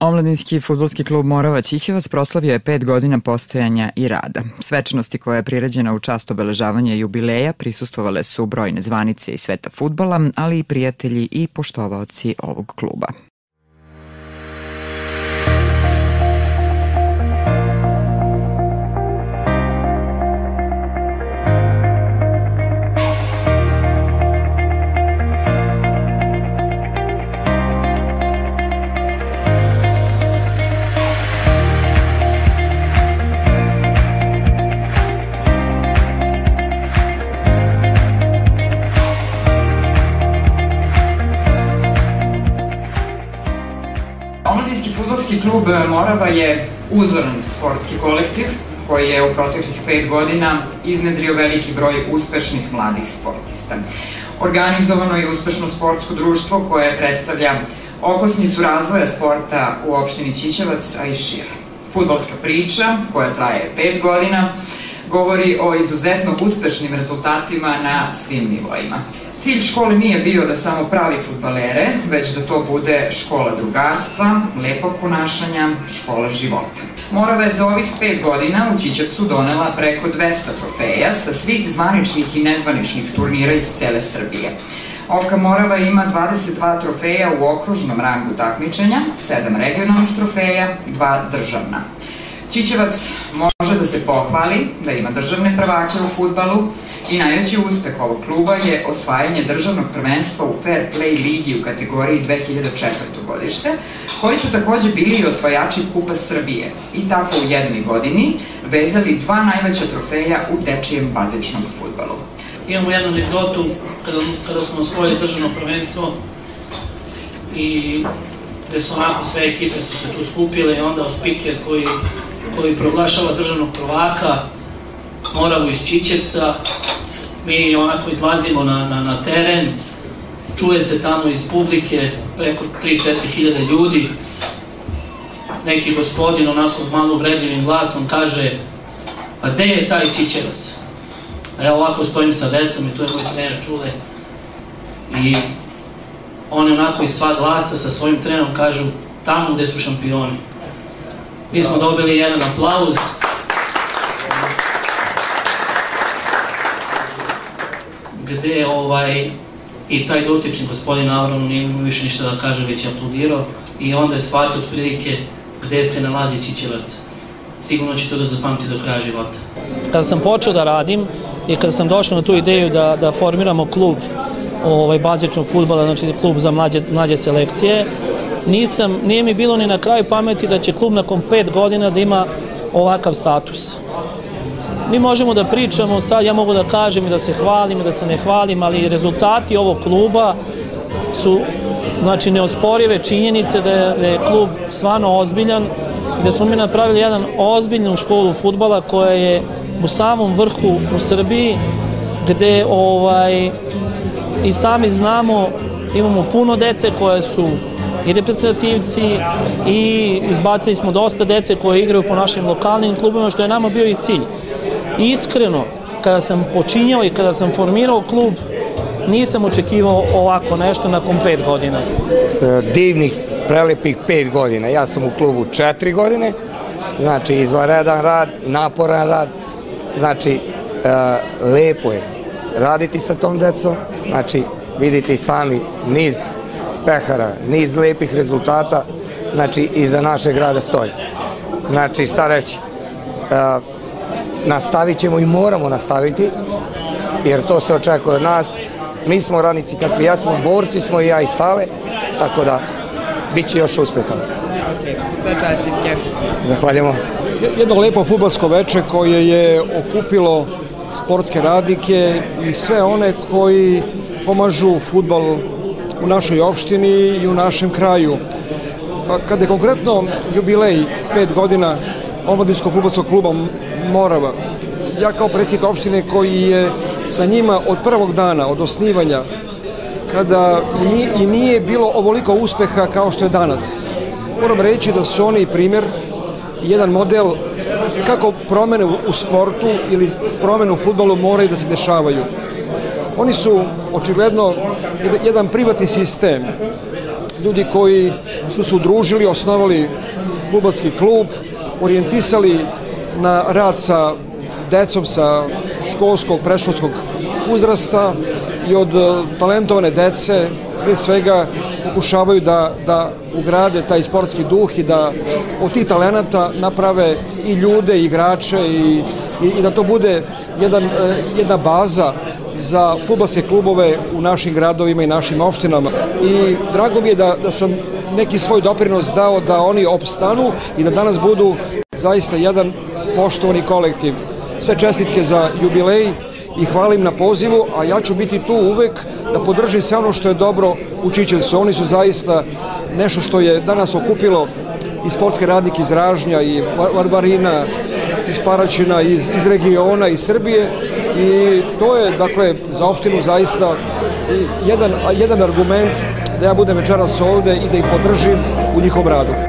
Omladinski fudbalski klub Morava Ćićevac proslavio je 5 godina postojanja i rada. Svečanosti koja je priređena u čast obeležavanja jubileja prisustvovale su brojne zvanice iz sveta fudbala, ali i prijatelji i poštovaoci ovog kluba. Omladinski fudbalski klub Morava je uzoran sportski kolektiv koji je u proteklih 5 godina iznedrio veliki broj uspešnih mladih sportista. Organizovano je uspešno sportsko društvo koje predstavlja okosnicu razvoja sporta u opštini Ćićevac, a i šire. Fudbalska priča, koja traje 5 godina, govori o izuzetno uspešnim rezultatima na svim nivoima. Cilj škole nije bio da samo pravi fudbalere, već da to bude škola drugarstva, lepog ponašanja, škola života. Morava je za ovih 5 godina u Ćićevcu donela preko 200 trofeja sa svih zvaničnih i nezvaničnih turnira iz cele Srbije. OFK Morava ima 22 trofeja u okružnom rangu takmičenja, 7 regionalnih trofeja, 2 državna. Ćićevac može da se pohvali da ima državne prvake u fudbalu i najveći uspeh ovog kluba je osvajanje državnog prvenstva u Fair Play ligi u kategoriji 2004. godište, koji su takođe bili i osvajači Kupa Srbije i tako u jednoj godini vezali 2 najveća trofeja u dečijem bazičnom fudbalu. Imamo jednu anegdotu kada smo osvojili državno prvenstvo i gde su onako sve ekipe se tu skupile i onda spiker koji proglašava državnog prvaka Moravu iz Ćićevca, mi onako izlazimo na teren, čuje se tamo iz publike preko 3-4 hiljade ljudi, neki gospodin onako malo uvredljivim glasom kaže: "Pa gde je taj Ćićevac?" A ja ovako stojim sa decom i tu je moj trener Čule i oni onako iz sva glasa sa svojim trenerom kažu: "Tamo gde su šampioni." Mi smo dobili jedan aplauz. Gde i taj dotični gospodin Avron nije imao više ništa da kaže, već je aplaudirao i onda je shvatio otprilike gde se nalazi Ćićevac. Sigurno će to da zapamti do kraja života. Kada sam počeo da radim i kada sam došao na tu ideju da formiramo klub bazičnog fudbala, znači klub za mlađe selekcije, nije mi bilo ni na kraju pameti da će klub nakon 5 godina da ima ovakav status. Mi možemo da pričamo, sad ja mogu da kažem i da se hvalim i da se ne hvalim, ali rezultati ovog kluba su neosporive činjenice da je klub stvarno ozbiljan i da smo mi napravili jedan ozbiljnu školu fudbala koja je u samom vrhu u Srbiji, gde i sami znamo, imamo puno dece koje su i reprezentativci i izbacili smo dosta dece koje igraju po našim lokalnim klubima, što je nama bio i cilj. Iskreno, kada sam počinjao i kada sam formirao klub, nisam očekivao ovako nešto nakon 5 godina. Divnih, prelepih 5 godina. Ja sam u klubu 4 godine, znači izvanredan rad, naporan rad, znači lepo je raditi sa tom decom, znači vidite i sami niz pehara, niz lepih rezultata, znači iza našeg rada stoji. Znači šta reći, nastavit ćemo i moramo nastaviti, jer to se očekuje od nas. Mi smo radnici kakvi ja smo, borci smo i ja i Sale, tako da bit će još uspeha. Sve čestitke. Zahvaljujemo. Jedno lepo fudbalsko veče koje je okupilo sportske radnike i sve one koji pomažu fudbal u našoj opštini i u našem kraju. Kada je konkretno jubilej 5 godina Omladinskog fudbalskog kluba Morava, ja kao predsjednik opštine koji je sa njima od prvog dana, od osnivanja, kada i nije bilo ovoliko uspeha kao što je danas, moram reći da su oni primjer, jedan model kako promene u sportu ili promene u fudbalu moraju da se dešavaju. Oni su očigledno jedan privatni sistem ljudi koji su se udružili, osnovali fudbalski klub, orijentisali na rad sa decom sa školskog, predškolskog uzrasta i od talentovane dece pre svega pokušavaju da ugrade taj sportski duh i da od tih talenata naprave i ljude, i igrače i da to bude jedna baza za fudbalske klubove u našim gradovima i našim opštinama. I drago mi je da sam neki svoj doprinos dao da oni opstanu i da danas budu zaista jedan poštovani kolektiv. Sve čestitke za jubilej i hvalim na pozivu, a ja ću biti tu uvek da podržim sve ono što je dobro u Čičevcu. Oni su zaista nešto što je danas okupilo i sportske radnike iz Ražnja, i Varvarina, iz Paraćina, iz regiona, iz Srbije, i to je, dakle, za opštinu zaista jedan argument da ja budem večeras ovde i da ih podržim u njihovom radu.